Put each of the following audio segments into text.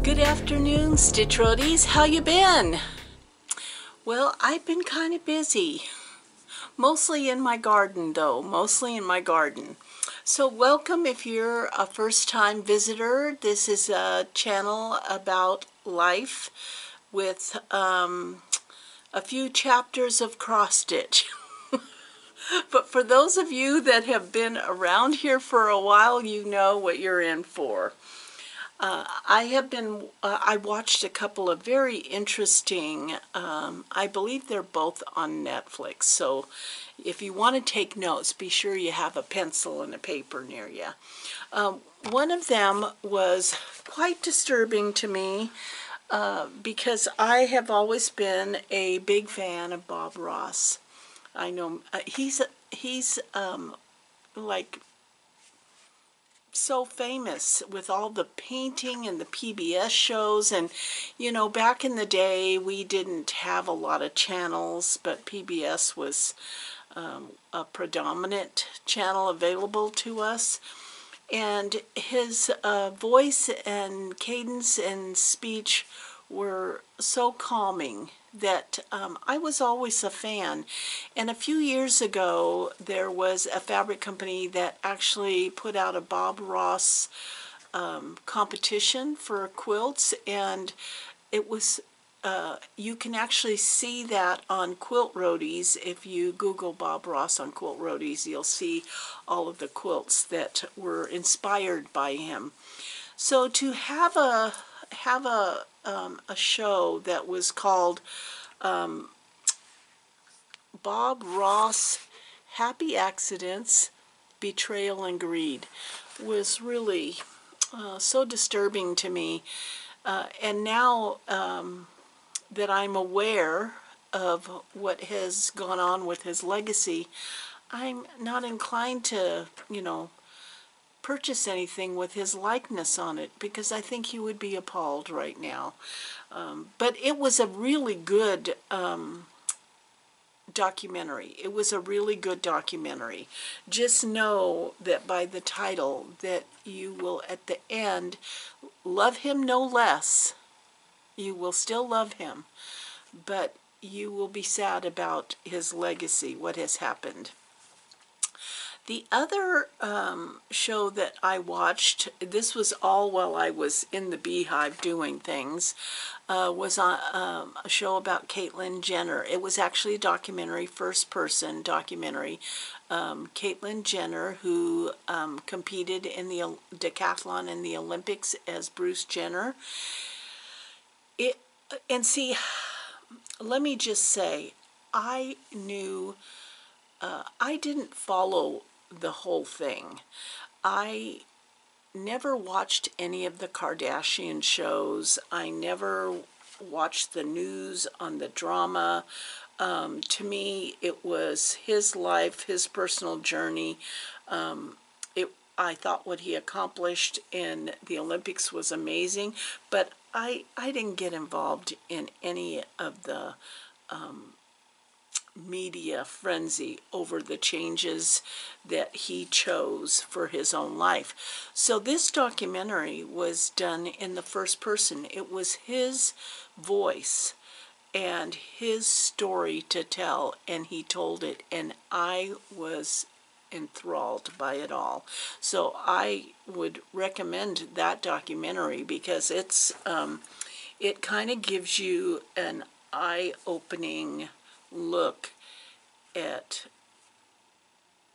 Good afternoon, Stitch Roadies. How you been? Well, I've been kind of busy. Mostly in my garden, though. Mostly in my garden. So welcome if you're a first-time visitor. This is a channel about life with a few chapters of cross-stitch. But for those of you that have been around here for a while, you know what you're in for. I watched a couple of very interesting, I believe they're both on Netflix, so if you want to take notes, be sure you have a pencil and a paper near you. One of them was quite disturbing to me because I have always been a big fan of Bob Ross. I know he's like so famous with all the painting and the PBS shows, and you know, back in the day we didn't have a lot of channels, but PBS was a predominant channel available to us, and his voice and cadence and speech were so calming that I was always a fan. And a few years ago there was a fabric company that actually put out a Bob Ross competition for quilts, and it was you can actually see that on Quilt Roadies. If you Google Bob Ross on Quilt Roadies, you'll see all of the quilts that were inspired by him. So to have a show that was called Bob Ross Happy Accidents, Betrayal and Greed was really so disturbing to me. And now that I'm aware of what has gone on with his legacy, I'm not inclined to, you know, purchase anything with his likeness on it, because I think he would be appalled right now. But it was a really good documentary. It was a really good documentary. Just know that by the title that you will at the end love him no less. You will still love him, but you will be sad about his legacy, what has happened. The other show that I watched, this was all while I was in the beehive doing things, was on a show about Caitlyn Jenner. It was actually a documentary, first-person documentary. Caitlyn Jenner, who competed in the decathlon in the Olympics as Bruce Jenner. And see, let me just say, I knew, I didn't follow the whole thing. I never watched any of the Kardashian shows. I never watched the news on the drama. To me, it was his life, his personal journey. I thought what he accomplished in the Olympics was amazing, but I didn't get involved in any of the media frenzy over the changes that he chose for his own life. So this documentary was done in the first person. It was his voice and his story to tell, and he told it, and I was enthralled by it all. So I would recommend that documentary because it's it kind of gives you an eye-opening look at,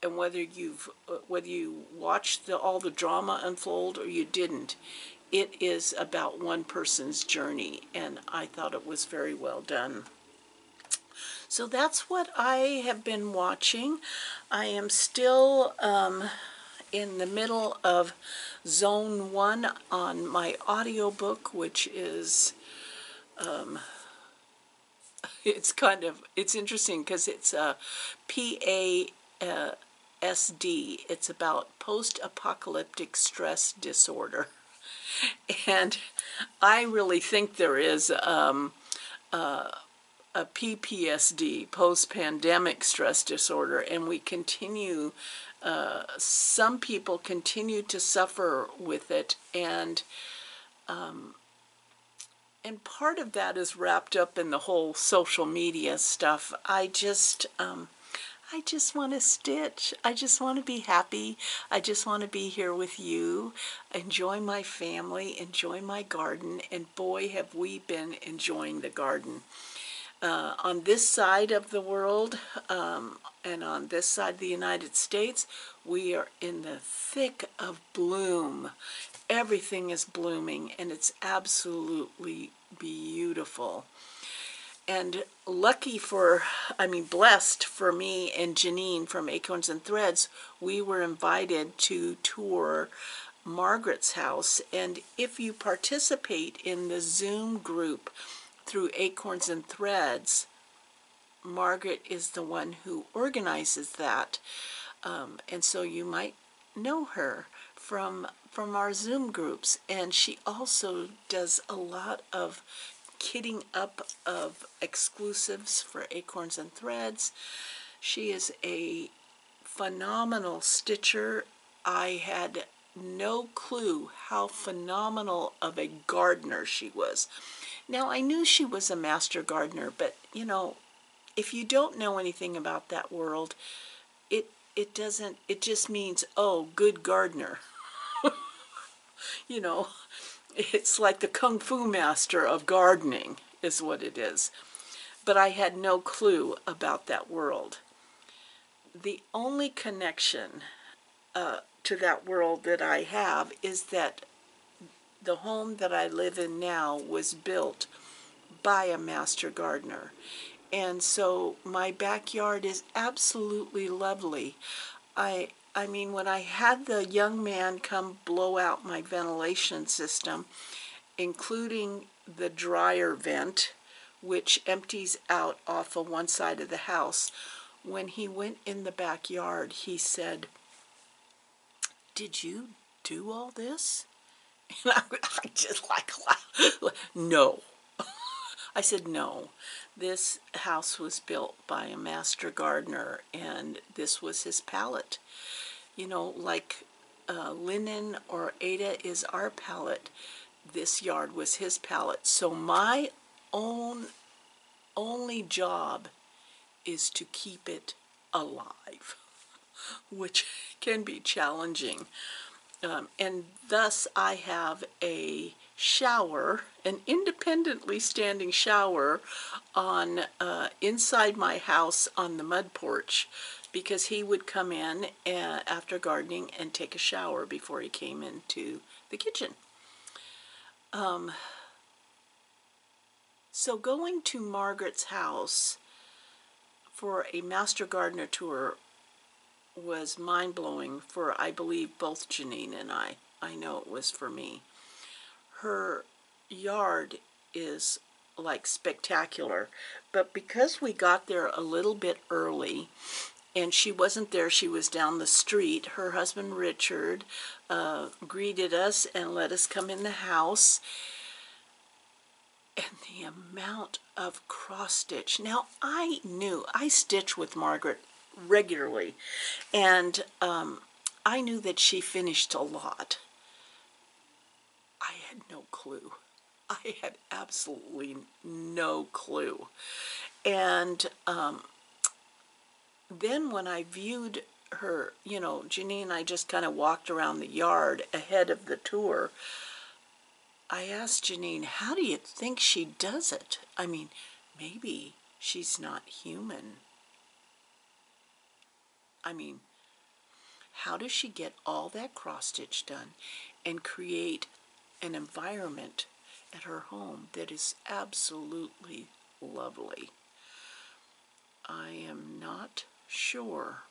and whether you watched all the drama unfold or you didn't, it is about one person's journey, and I thought it was very well done. So that's what I have been watching. I am still in the middle of Zone 1 on my audiobook, which is it's interesting because it's a PASD. It's about post-apocalyptic stress disorder. And I really think there is a PPSD, post-pandemic stress disorder, and we continue, some people continue to suffer with it, and part of that is wrapped up in the whole social media stuff. I just want to stitch. I just want to be happy. I just want to be here with you, enjoy my family, enjoy my garden, and boy, have we been enjoying the garden. On this side of the world, and on this side of the United States, we are in the thick of bloom. Everything is blooming, and it's absolutely beautiful. And blessed for me and Janine from Acorns and Threads, we were invited to tour Margaret's house. And if you participate in the Zoom group through Acorns and Threads, Margaret is the one who organizes that. And so you might know her from our Zoom groups. And she also does a lot of kitting up of exclusives for Acorns and Threads. She is a phenomenal stitcher. I had no clue how phenomenal of a gardener she was. Now, I knew she was a master gardener, but you know, if you don't know anything about that world, it just means, oh, good gardener. You know, it's like the Kung Fu master of gardening is what it is. But I had no clue about that world. The only connection to that world that I have is that the home that I live in now was built by a master gardener. And so my backyard is absolutely lovely. I mean, when I had the young man come blow out my ventilation system, including the dryer vent, which empties out off of one side of the house, when he went in the backyard, he said, "Did you do all this?" And I just like, no. I said, no. This house was built by a master gardener, and this was his palette. You know, like Linen or Ada is our palette. This yard was his palette. So my only job is to keep it alive, which can be challenging. And thus I have a shower, an independently standing shower on inside my house on the mud porch, because he would come in after gardening and take a shower before he came into the kitchen. So going to Margaret's house for a master gardener tour was mind-blowing for, I believe, both Janine and I. I know it was for me. Her yard is like spectacular, but because we got there a little bit early and she wasn't there, she was down the street, her husband Richard greeted us and let us come in the house. And the amount of cross stitch. Now, I knew I stitch with Margaret regularly, and I knew that she finished a lot. I had no clue. I had absolutely no clue. And then when I viewed her, you know, Janine and I just kind of walked around the yard ahead of the tour. I asked Janine, how do you think she does it? I mean, maybe she's not human. I mean, how does she get all that cross-stitch done and create an environment at her home that is absolutely lovely? I am not sure.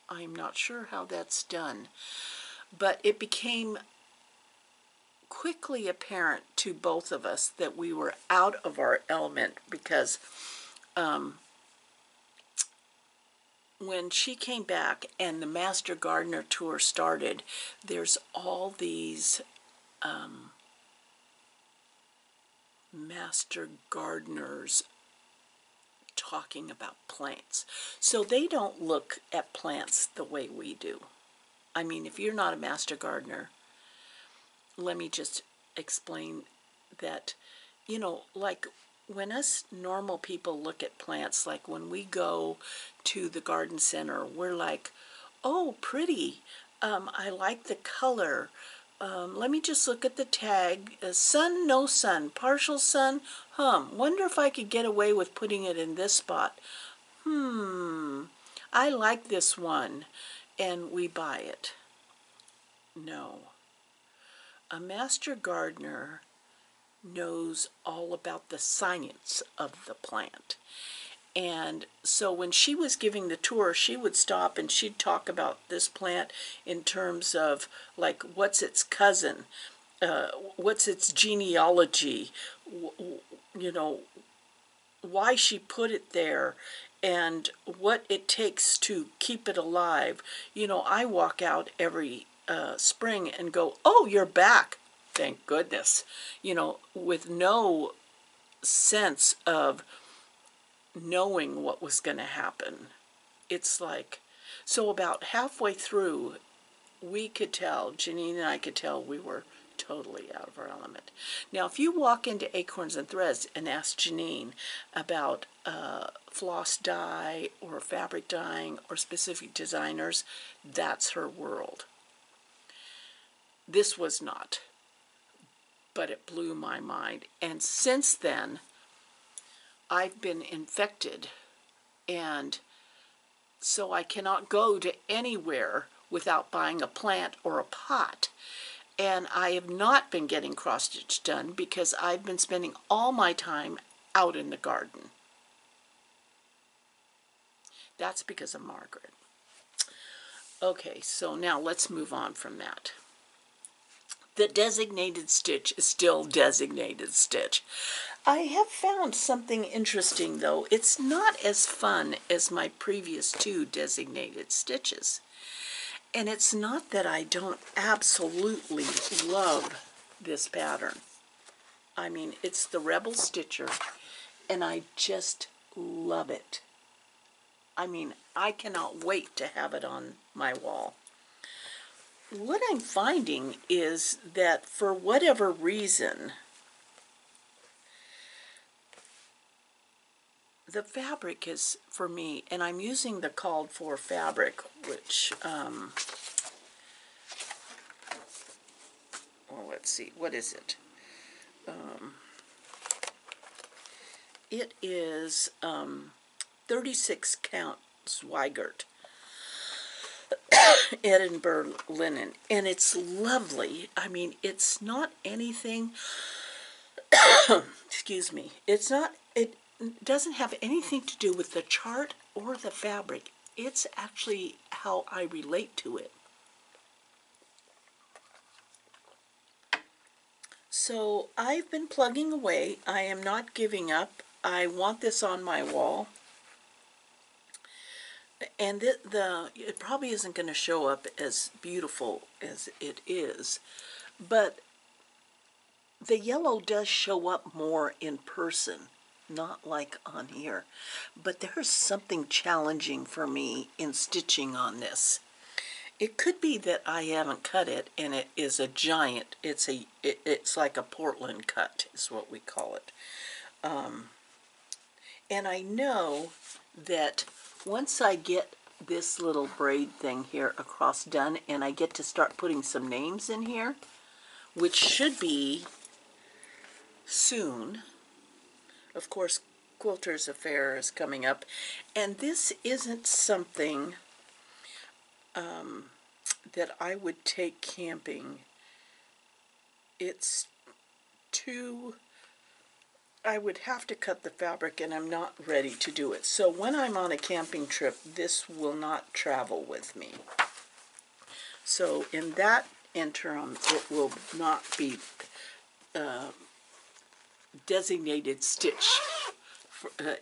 I'm not sure how that's done. But it became quickly apparent to both of us that we were out of our element, because when she came back and the Master Gardener tour started, there's all these master gardeners talking about plants. So they don't look at plants the way we do. I mean, if you're not a master gardener, let me just explain that, you know, like when us normal people look at plants, like when we go to the garden center, we're like, oh, pretty. I like the color. Let me just look at the tag. Sun, no sun. Partial sun. Wonder if I could get away with putting it in this spot. I like this one. And we buy it. No. A master gardener knows all about the science of the plant. And so when she was giving the tour, she would stop and she'd talk about this plant in terms of, like, what's its cousin, what's its genealogy, you know, why she put it there, and what it takes to keep it alive. You know, I walk out every spring and go, oh, you're back. Thank goodness. You know, with no sense of knowing what was going to happen. It's like, so about halfway through, we could tell, Janine and I could tell we were totally out of our element. Now, if you walk into Acorns and Threads and ask Janine about floss dye or fabric dyeing or specific designers, that's her world. This was not, but it blew my mind. And since then, I've been infected, and so I cannot go to anywhere without buying a plant or a pot. And I have not been getting cross-stitch done because I've been spending all my time out in the garden. That's because of Margaret. Okay, so now let's move on from that. The designated stitch is still designated stitch. I have found something interesting, though. It's not as fun as my previous two designated stitches. And it's not that I don't absolutely love this pattern. I mean, it's the Rebel Stitcher, and I just love it. I mean, I cannot wait to have it on my wall. What I'm finding is that for whatever reason, the fabric is, for me, and I'm using the called for fabric, which, well, let's see, what is it? It is 36 count Zweigert Edinburgh linen, and it's lovely. I mean, it's not anything, excuse me, it's not, it doesn't have anything to do with the chart or the fabric. It's actually how I relate to it. So I've been plugging away. I am not giving up. I want this on my wall. And it probably isn't going to show up as beautiful as it is, but the yellow does show up more in person, not like on here. But there's something challenging for me in stitching on this. It could be that I haven't cut it, and it is a giant. It's like a Portland cut, is what we call it. And I know that once I get this little braid thing here across done, and I get to start putting some names in here, which should be soon. Of course, Quilters Affair is coming up, and this isn't something that I would take camping. It's too, I would have to cut the fabric, and I'm not ready to do it. So when I'm on a camping trip, this will not travel with me. So in that interim, it will not be designated stitch.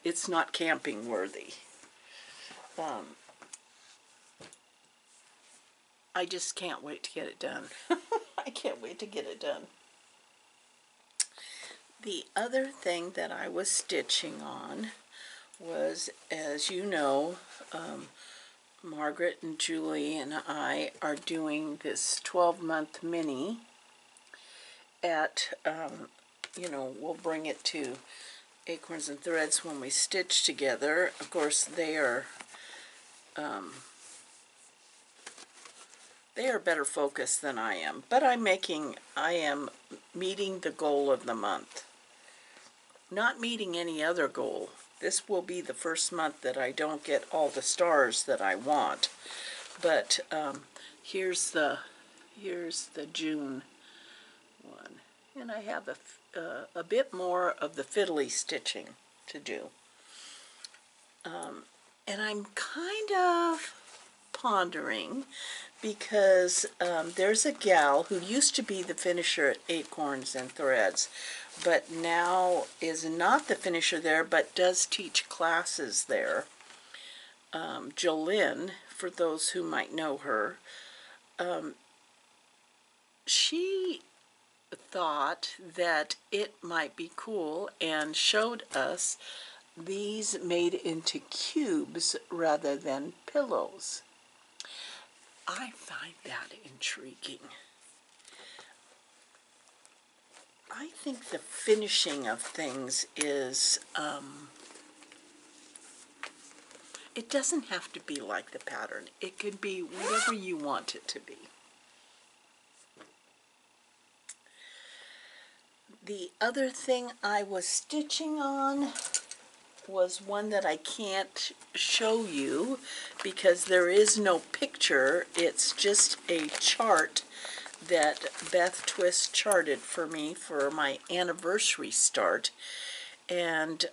It's not camping worthy. I just can't wait to get it done. I can't wait to get it done. The other thing that I was stitching on was, as you know, Margaret and Julie and I are doing this 12-month mini at, we'll bring it to Acorns and Threads when we stitch together. Of course, they are better focused than I am, but I am meeting the goal of the month. Not meeting any other goal. This will be the first month that I don't get all the stars that I want. But here's the June one, and I have a bit more of the fiddly stitching to do. And I'm kind of pondering, because there's a gal who used to be the finisher at Acorns and Threads, but now is not the finisher there, but does teach classes there. Jolynn, for those who might know her, she thought that it might be cool and showed us these made into cubes rather than pillows. I find that intriguing. I think the finishing of things is, it doesn't have to be like the pattern. It could be whatever you want it to be. The other thing I was stitching on was one that I can't show you because there is no picture. It's just a chart that Beth Twist charted for me for my anniversary start, and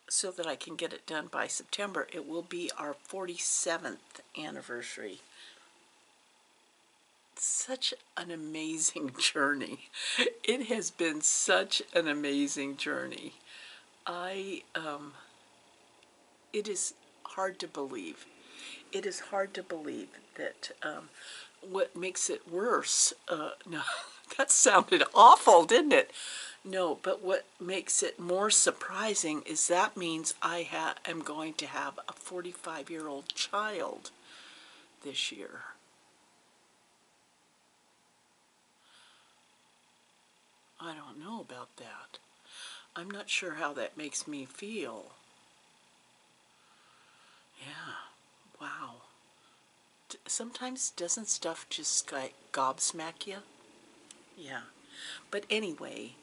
so that I can get it done by September. It will be our 47th anniversary. Such an amazing journey. It has been such an amazing journey. It is hard to believe. It is hard to believe that what makes it worse, no, that sounded awful, didn't it? No, but what makes it more surprising is that means I am going to have a 45-year-old child this year. I don't know about that. I'm not sure how that makes me feel. Yeah, wow. Sometimes doesn't stuff just like gobsmack you? Yeah. But anyway,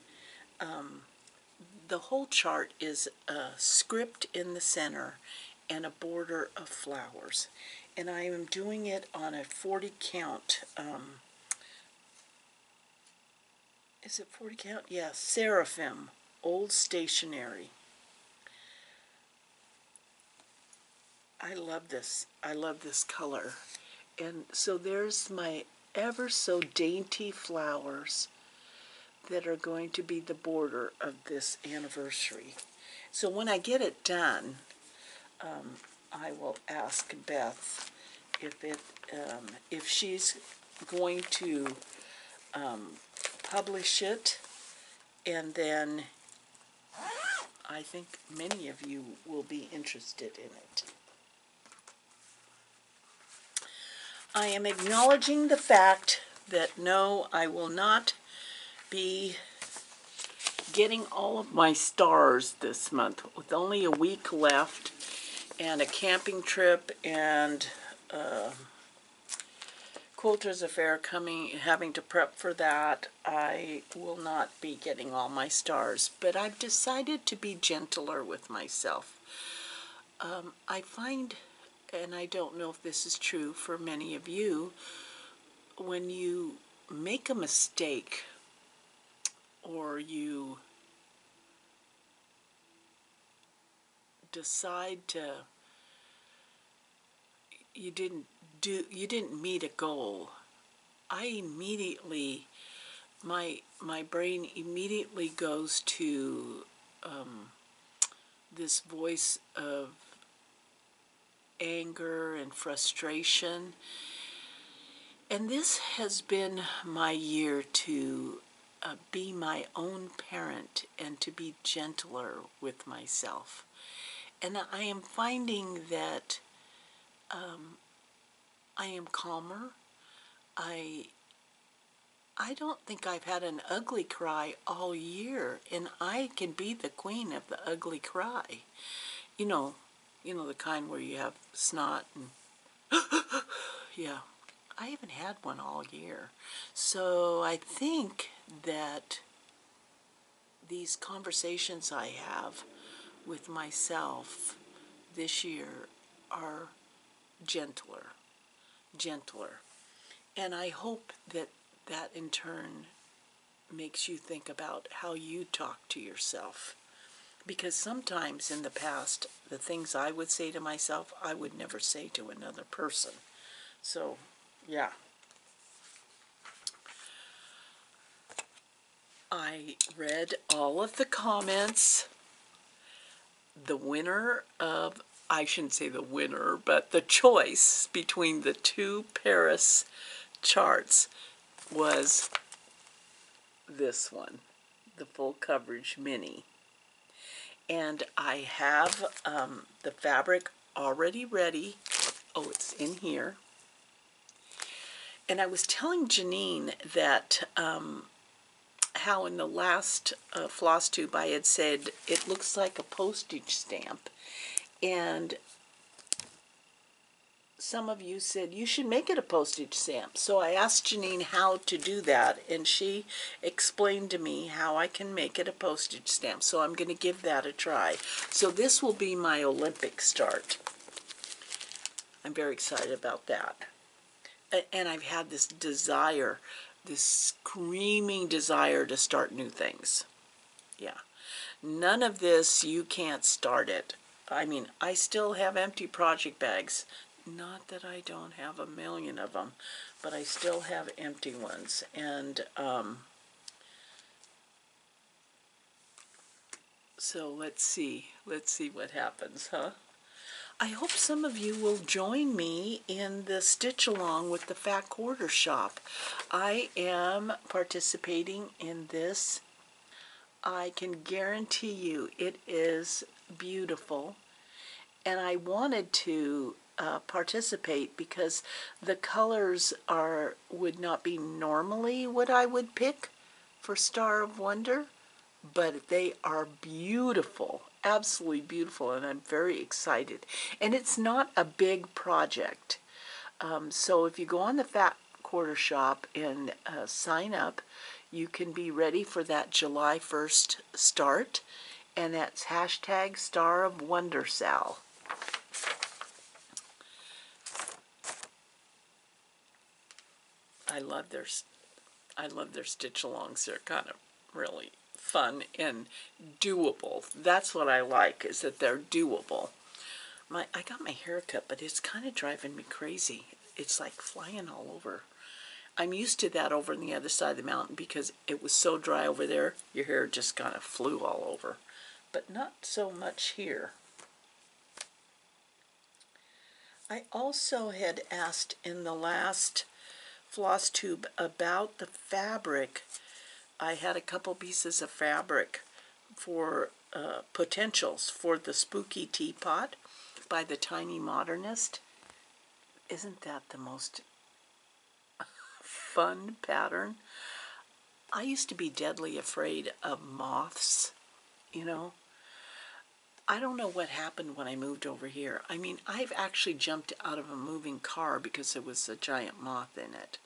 the whole chart is a script in the center and a border of flowers. And I am doing it on a 40 count, is it 40 count? Yeah, Seraphim, old stationery. I love this. I love this color. And so there's my ever so dainty flowers that are going to be the border of this anniversary. So when I get it done, I will ask Beth if she's going to publish it, and then I think many of you will be interested in it. I am acknowledging the fact that no, I will not be getting all of my stars this month with only a week left and a camping trip and Quilters Affair having to prep for that. I will not be getting all my stars, but I've decided to be gentler with myself. I find, and I don't know if this is true for many of you, when you make a mistake or you decide you didn't meet a goal, I immediately, my brain immediately goes to this voice of anger and frustration. And this has been my year to be my own parent and to be gentler with myself. And I am finding that I am calmer. I I don't think I've had an ugly cry all year, and I can be the queen of the ugly cry. You know, the kind where you have snot and yeah. I haven't had one all year. So I think that these conversations I have with myself this year are gentler, gentler. And I hope that that in turn makes you think about how you talk to yourself. Because sometimes in the past, the things I would say to myself, I would never say to another person. So, yeah. I read all of the comments. The winner of, I shouldn't say the winner, but the choice between the two Paris charts was this one, the full coverage mini. And I have the fabric already ready. Oh, it's in here. And I was telling Janine that how in the last floss tube I had said it looks like a postage stamp. And some of you said you should make it a postage stamp. So I asked Janine how to do that, and she explained to me how I can make it a postage stamp. So I'm going to give that a try. So this will be my Olympic start. I'm very excited about that. And I've had this desire, this screaming desire to start new things. Yeah. None of this, you can't start it. I mean, I still have empty project bags. Not that I don't have a million of them, but I still have empty ones. And so let's see what happens, huh? I hope some of you will join me in the stitch along with the Fat Quarter Shop. I am participating in this. I can guarantee you it is beautiful. And I wanted to participate because the colors would not be normally what I would pick for Star of Wonder, but they are beautiful, absolutely beautiful, and I'm very excited. And it's not a big project. So if you go on the Fat Quarter Shop and sign up, you can be ready for that July 1st start, and that's hashtag Star of Wonder Sal. I love their stitch alongs. They're kind of really fun and doable. That's what I like, is that they're doable. I got my hair cut, but it's kind of driving me crazy. It's like flying all over. I'm used to that over on the other side of the mountain because it was so dry over there, your hair just kind of flew all over. But not so much here. I also had asked in the last floss tube about the fabric. I had a couple pieces of fabric for potentials for the Spooky Teapot by the Tiny Modernist. Isn't that the most fun pattern? I used to be deadly afraid of moths, you know. I don't know what happened when I moved over here. I mean, I've actually jumped out of a moving car because there was a giant moth in it.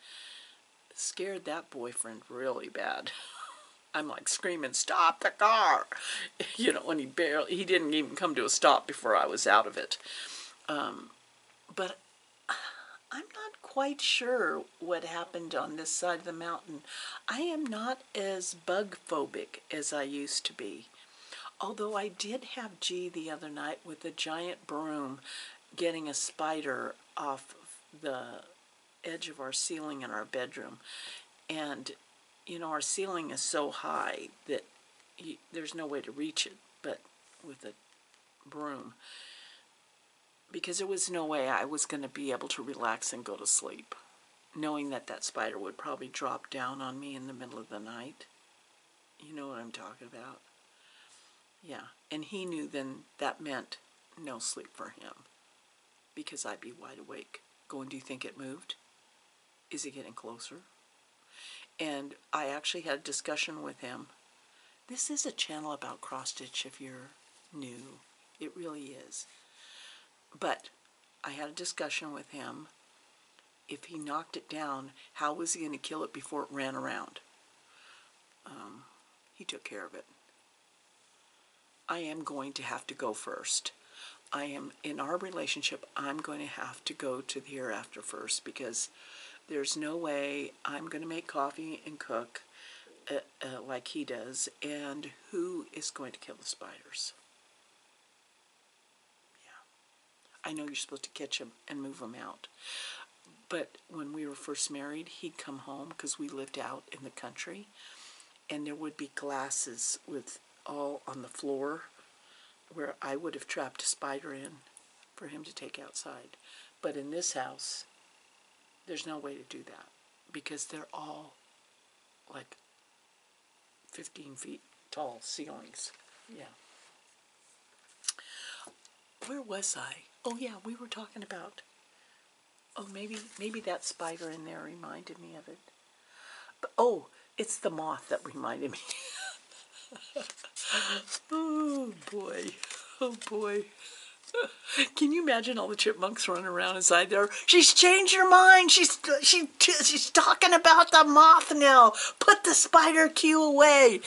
It scared that boyfriend really bad. I'm like screaming, "Stop the car!" You know, and he didn't even come to a stop before I was out of it. But I'm not quite sure what happened on this side of the mountain. I am not as bug phobic as I used to be. Although I did have G the other night with a giant broom getting a spider off the edge of our ceiling in our bedroom. And, you know, our ceiling is so high that there's no way to reach it but with a broom. Because there was no way I was going to be able to relax and go to sleep, knowing that that spider would probably drop down on me in the middle of the night. You know what I'm talking about? Yeah, and he knew then that meant no sleep for him, because I'd be wide awake going, do you think it moved? Is it getting closer? And I actually had a discussion with him. This is a channel about cross-stitch if you're new. It really is. But I had a discussion with him. If he knocked it down, how was he going to kill it before it ran around? He took care of it. I am going to have to go first. In our relationship, I'm going to have to go to the hereafter first, because there's no way I'm going to make coffee and cook like he does, and who is going to kill the spiders? Yeah. I know you're supposed to catch them and move them out, but when we were first married, he'd come home, because we lived out in the country, and there would be glasses with all on the floor where I would have trapped a spider in for him to take outside. But in this house, there's no way to do that, because they're all like 15 feet tall ceilings. Yeah. Where was I? Oh yeah, we were talking about, oh, maybe that spider in there reminded me of it. But, oh, it's the moth that reminded me. Oh boy, oh boy. Can you imagine all the chipmunks running around inside there? She's changed her mind. She's talking about the moth now. Put the spider cue away.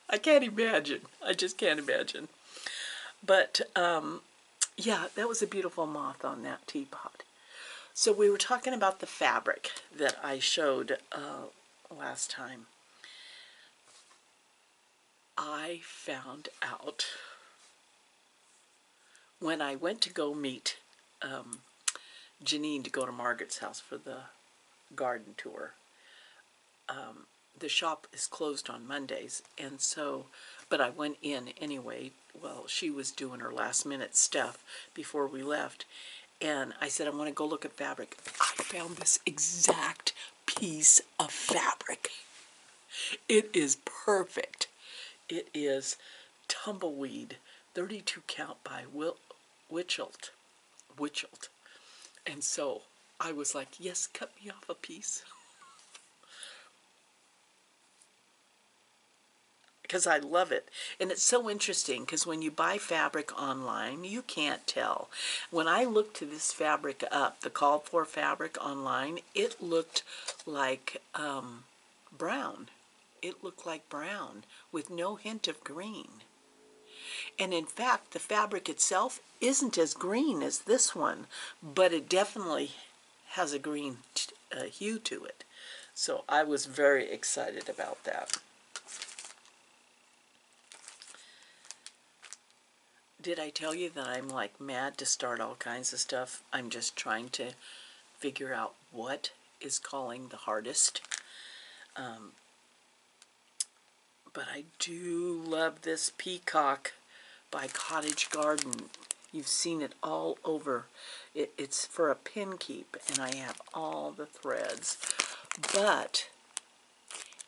I can't imagine. I just can't imagine. But yeah, that was a beautiful moth on that teapot. So we were talking about the fabric that I showed last time. I found out when I went to go meet Janine to go to Margaret's house for the garden tour. The shop is closed on Mondays, and so, but I went in anyway. Well, she was doing her last minute stuff before we left, and I said, I want to go look at fabric. I found this exact piece of fabric. It is perfect. It is tumbleweed, 32 count by Witchelt. And so I was like, yes, cut me off a piece. Because I love it. And it's so interesting, because when you buy fabric online, you can't tell. When I looked this fabric up, the called for fabric online, it looked like brown. It looked like brown with no hint of green. And in fact, the fabric itself isn't as green as this one, but it definitely has a green hue to it. So I was very excited about that. Did I tell you that I'm like mad to start all kinds of stuff? I'm just trying to figure out what is calling the hardest. But I do love this peacock by Cottage Garden. You've seen it all over. It's for a pin keep, and I have all the threads. But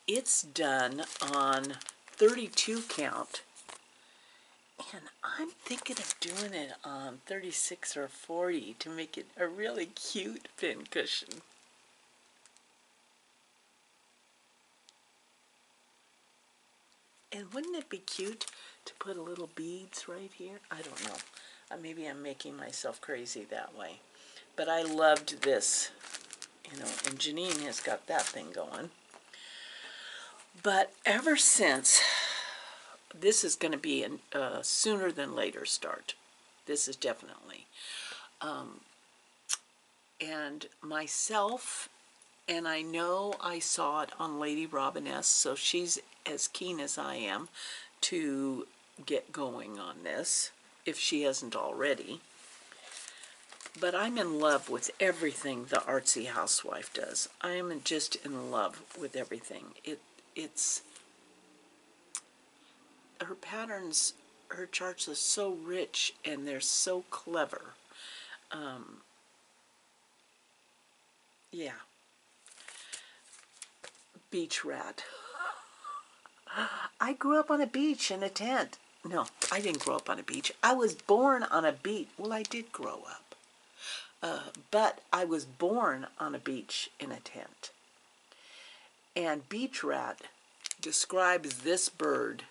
it's done on 32 count. And I'm thinking of doing it on 36 or 40 to make it a really cute pin cushion. And wouldn't it be cute to put a little beads right here? I don't know. Maybe I'm making myself crazy that way. But I loved this, you know, and Janine has got that thing going. But ever since, this is going to be a sooner than later start. This is definitely. And myself, and I know I saw it on Lady Robiness, so she's as keen as I am to get going on this, if she hasn't already. But I'm in love with everything the Artsy Housewife does. I am just in love with everything. It's her patterns, her charts are so rich and they're so clever. Yeah. Beach rat. I grew up on a beach in a tent. No, I didn't grow up on a beach. I was born on a beach. Well, I did grow up. But I was born on a beach in a tent. And beach rat describes this bird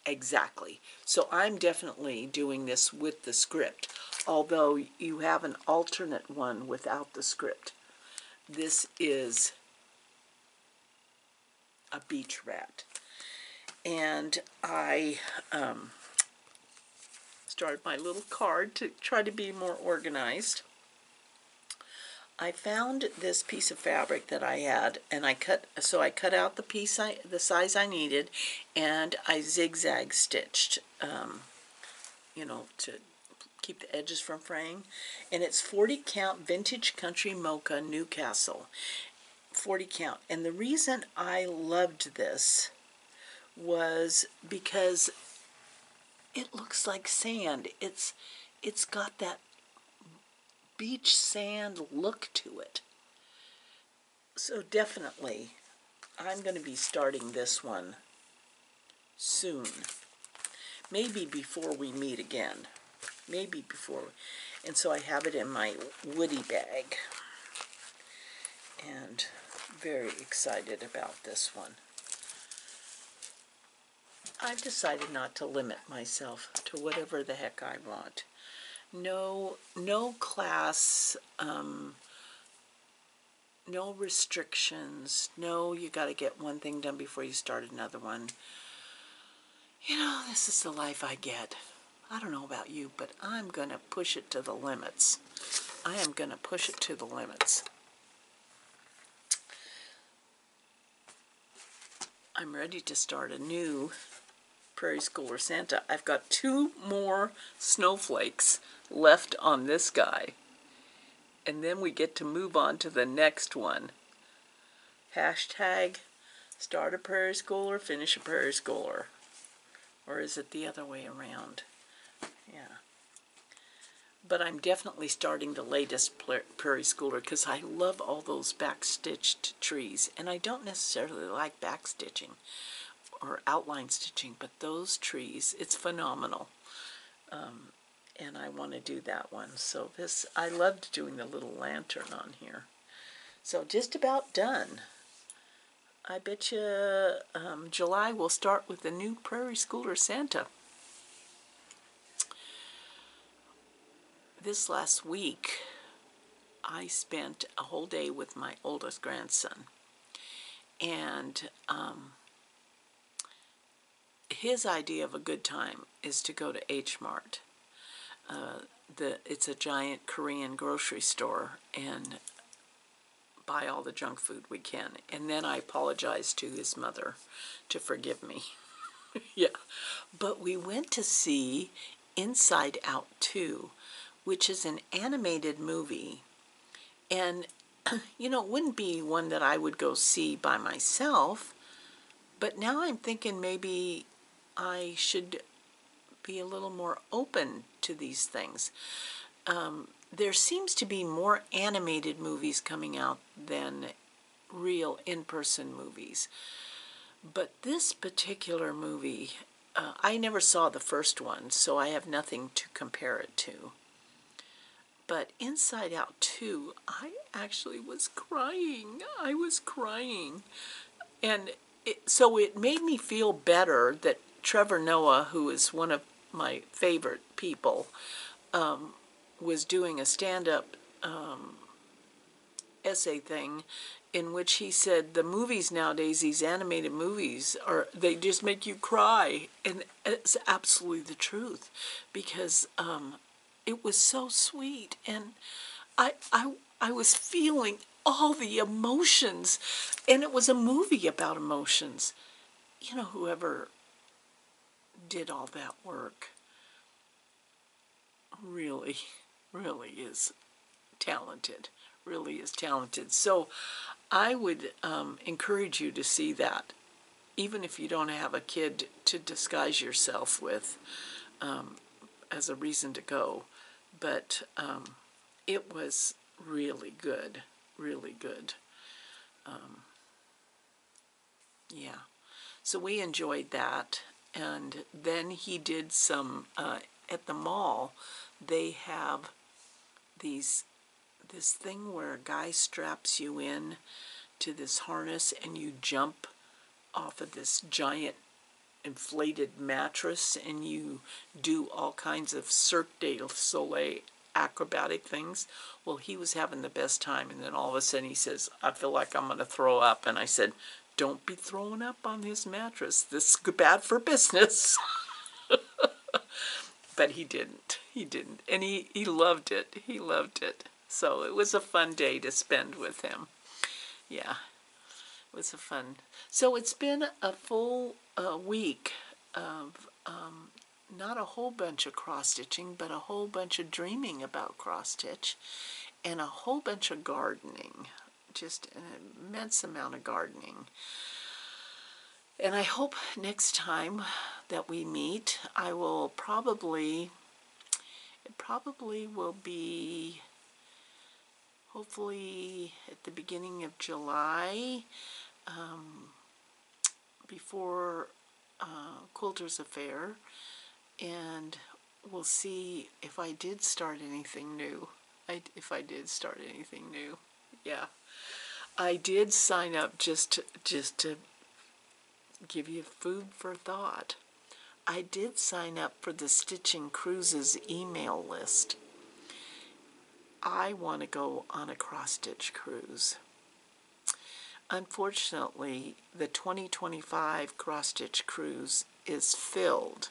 exactly. So I'm definitely doing this with the script, although you have an alternate one without the script. This is a beach rat. And I started my little card to try to be more organized. I found this piece of fabric that I had, and I cut out the piece the size I needed, and I zigzag stitched, you know, to keep the edges from fraying. And it's 40 count vintage country mocha Newcastle, 40 count. And the reason I loved this was because it looks like sand. It's got that beach sand look to it. So definitely, I'm going to be starting this one soon. Maybe before we meet again. Maybe before. And so I have it in my woody bag. And very excited about this one. I've decided not to limit myself to whatever the heck I want. No class, no restrictions, no you got to get one thing done before you start another one. You know, this is the life I get. I don't know about you, but I'm going to push it to the limits. I am going to push it to the limits. I'm ready to start a new Prairie Schooler Santa. I've got 2 more snowflakes left on this guy. And then we get to move on to the next one. Hashtag start a Prairie Schooler, finish a Prairie Schooler. Or is it the other way around? Yeah. But I'm definitely starting the latest Prairie Schooler because I love all those backstitched trees. And I don't necessarily like backstitching or outline stitching, but those trees, it's phenomenal. And I want to do that one. So this, I loved doing the little lantern on here. So just about done. I bet you July we'll start with the new Prairie Schooler Santa. This last week, I spent a whole day with my oldest grandson. And his idea of a good time is to go to H Mart. It's a giant Korean grocery store, and buy all the junk food we can. And then I apologized to his mother to forgive me. Yeah. But we went to see Inside Out 2, which is an animated movie. And, you know, it wouldn't be one that I would go see by myself. But now I'm thinking maybe I should be a little more open to these things. There seems to be more animated movies coming out than real in-person movies. But this particular movie, I never saw the first one, so I have nothing to compare it to. But Inside Out 2, I actually was crying. I was crying. And so it made me feel better that Trevor Noah, who is one of my favorite people, was doing a stand-up essay thing in which he said the movies nowadays, these animated movies, they just make you cry. And it's absolutely the truth, because it was so sweet, and I was feeling all the emotions, and it was a movie about emotions. You know, whoever did all that work really is talented, really is talented. So I would encourage you to see that, even if you don't have a kid to disguise yourself with as a reason to go. But it was really good, really good. Yeah. So we enjoyed that. And then he did some, at the mall, they have this thing where a guy straps you in to this harness and you jump off of this giant inflated mattress and you do all kinds of Cirque du Soleil acrobatic things. Well, he was having the best time, and then all of a sudden he says, I feel like I'm going to throw up. And I said, don't be throwing up on his mattress. This is bad for business. But he didn't. He didn't. And he loved it. He loved it. So it was a fun day to spend with him. Yeah, it was a fun. So it's been a full week of not a whole bunch of cross-stitching, but a whole bunch of dreaming about cross-stitch and a whole bunch of gardening. Just an immense amount of gardening. And I hope next time that we meet, I will probably, it probably will be hopefully at the beginning of July, before Quilter's Affair, and we'll see if I did start anything new. If I did start anything new, yeah. I did sign up just to give you food for thought. I did sign up for the Stitching Cruises email list. I want to go on a cross-stitch cruise. Unfortunately, the 2025 cross-stitch cruise is filled,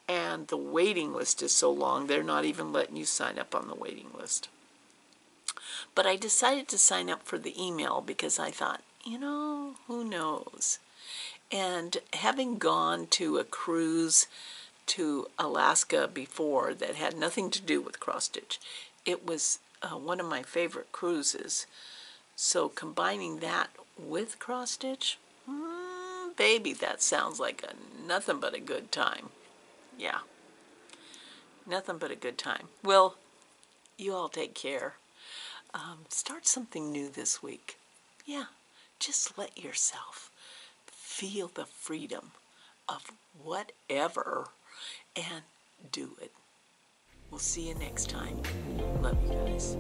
and the waiting list is so long, they're not even letting you sign up on the waiting list. But I decided to sign up for the email because I thought, you know, who knows? And having gone to a cruise to Alaska before that had nothing to do with cross-stitch, it was one of my favorite cruises. So combining that with cross-stitch, baby, that sounds like nothing but a good time. Yeah, nothing but a good time. Well, you all take care. Start something new this week. Yeah, just let yourself feel the freedom of whatever and do it. We'll see you next time. Love you guys.